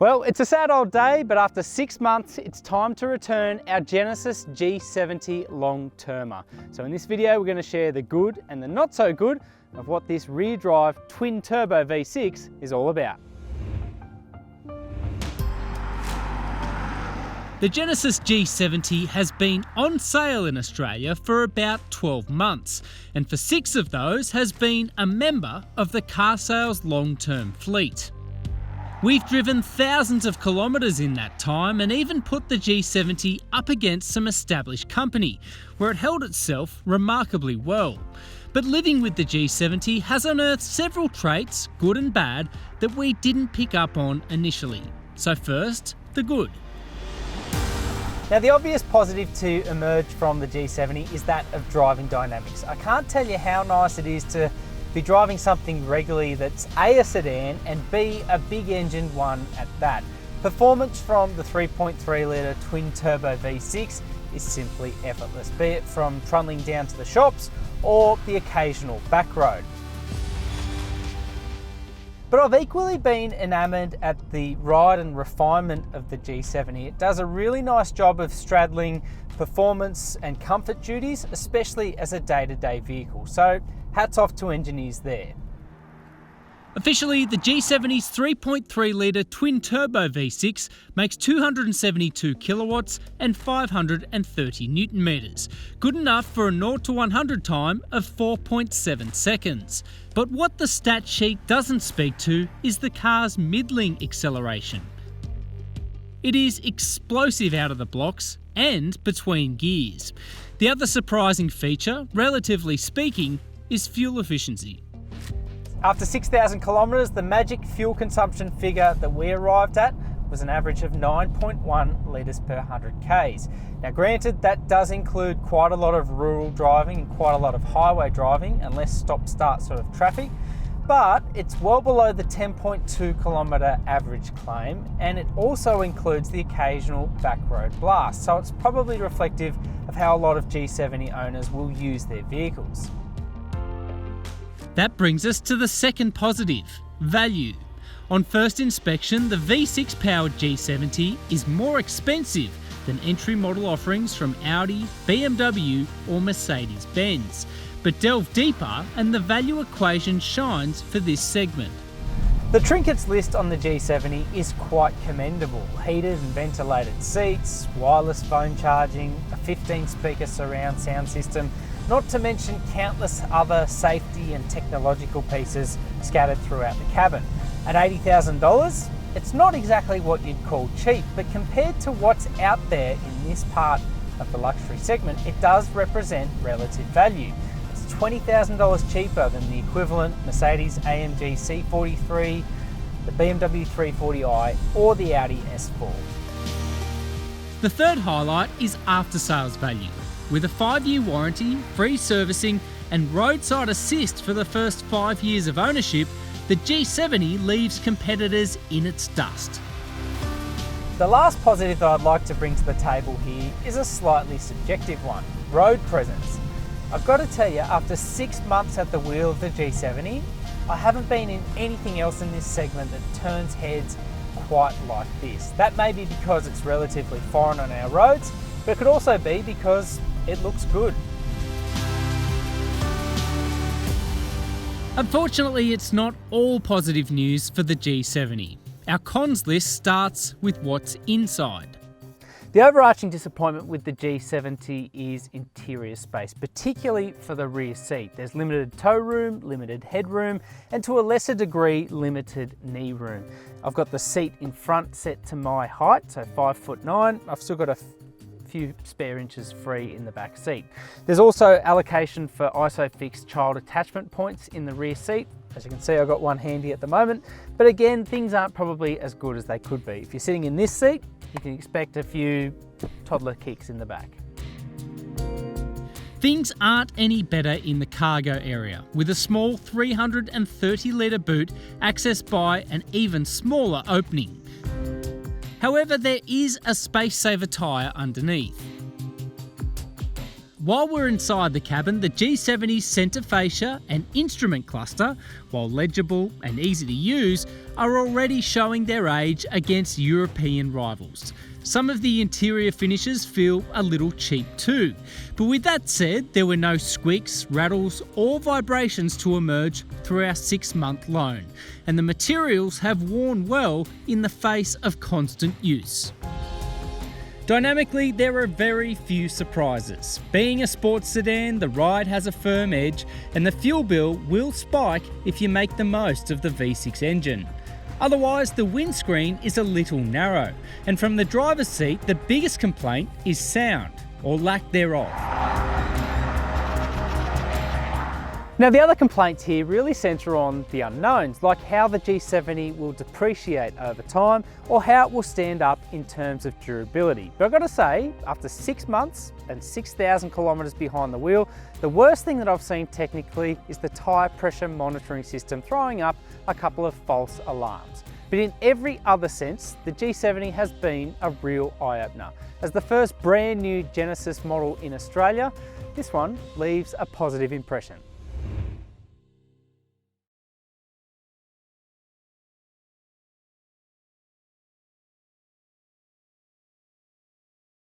Well, it's a sad old day, but after 6 months, it's time to return our Genesis G70 long-termer. So in this video, we're going to share the good and the not so good of what this rear drive twin turbo V6 is all about. The Genesis G70 has been on sale in Australia for about 12 months, and for 6 of those has been a member of the carsales long-term fleet. We've driven thousands of kilometres in that time and even put the G70 up against some established company, where it held itself remarkably well. But living with the G70 has unearthed several traits, good and bad, that we didn't pick up on initially. So first, the good. Now the obvious positive to emerge from the G70 is that of driving dynamics. I can't tell you how nice it is to be driving something regularly that's A, a sedan, and B, a big engined one at that. Performance from the 3.3 litre twin turbo V6 is simply effortless, be it from trundling down to the shops or the occasional back road. But I've equally been enamoured at the ride and refinement of the G70. It does a really nice job of straddling performance and comfort duties, especially as a day-to-day vehicle. So hats off to engineers there. Officially, the G70's 3.3 litre twin turbo V6 makes 272 kilowatts and 530 newton metres, good enough for a 0 to 100 time of 4.7 seconds. But what the stat sheet doesn't speak to is the car's middling acceleration. It is explosive out of the blocks and between gears. The other surprising feature, relatively speaking, is fuel efficiency. After 6,000 kilometres, the magic fuel consumption figure that we arrived at was an average of 9.1 litres per 100 Ks. Now granted, that does include quite a lot of rural driving and quite a lot of highway driving and less stop-start sort of traffic, but it's well below the 10.2 kilometre average claim, and it also includes the occasional back road blast, so it's probably reflective of how a lot of G70 owners will use their vehicles. That brings us to the second positive, value. On first inspection, the V6 powered G70 is more expensive than entry model offerings from Audi, BMW or Mercedes-Benz. But delve deeper and the value equation shines for this segment. The trinkets list on the G70 is quite commendable. Heated and ventilated seats, wireless phone charging, a 15-speaker surround sound system, not to mention countless other safety and technological pieces scattered throughout the cabin. At $80,000, it's not exactly what you'd call cheap, but compared to what's out there in this part of the luxury segment, it does represent relative value. It's $20,000 cheaper than the equivalent Mercedes AMG C43, the BMW 340i, or the Audi S4. The third highlight is after-sales value. With a 5-year warranty, free servicing and roadside assist for the first 5 years of ownership, the G70 leaves competitors in its dust. The last positive that I'd like to bring to the table here is a slightly subjective one, road presence. I've got to tell you, after 6 months at the wheel of the G70, I haven't been in anything else in this segment that turns heads quite like this. That may be because it's relatively foreign on our roads, but it could also be because it looks good. Unfortunately, it's not all positive news for the G70. Our cons list starts with what's inside. The overarching disappointment with the G70 is interior space, particularly for the rear seat. There's limited toe room, limited headroom, and to a lesser degree, limited knee room. I've got the seat in front set to my height, so 5'9". I've still got a few spare inches free in the back seat. There's also allocation for ISOFIX child attachment points in the rear seat. As you can see, I've got one handy at the moment, but again, things aren't probably as good as they could be. If you're sitting in this seat, you can expect a few toddler kicks in the back. Things aren't any better in the cargo area, with a small 330 litre boot accessed by an even smaller opening. However, there is a space saver tyre underneath. While we're inside the cabin, the G70's centre fascia and instrument cluster, while legible and easy to use, are already showing their age against European rivals. Some of the interior finishes feel a little cheap too. But with that said, there were no squeaks, rattles or vibrations to emerge through our 6-month loan, and the materials have worn well in the face of constant use. Dynamically, there are very few surprises. Being a sports sedan, the ride has a firm edge and the fuel bill will spike if you make the most of the V6 engine. Otherwise, the windscreen is a little narrow, and from the driver's seat, the biggest complaint is sound, or lack thereof. Now the other complaints here really centre on the unknowns, like how the G70 will depreciate over time or how it will stand up in terms of durability. But I've got to say, after 6 months and 6,000 kilometres behind the wheel, the worst thing that I've seen technically is the tyre pressure monitoring system throwing up a couple of false alarms. But in every other sense, the G70 has been a real eye-opener. As the first brand new Genesis model in Australia, this one leaves a positive impression.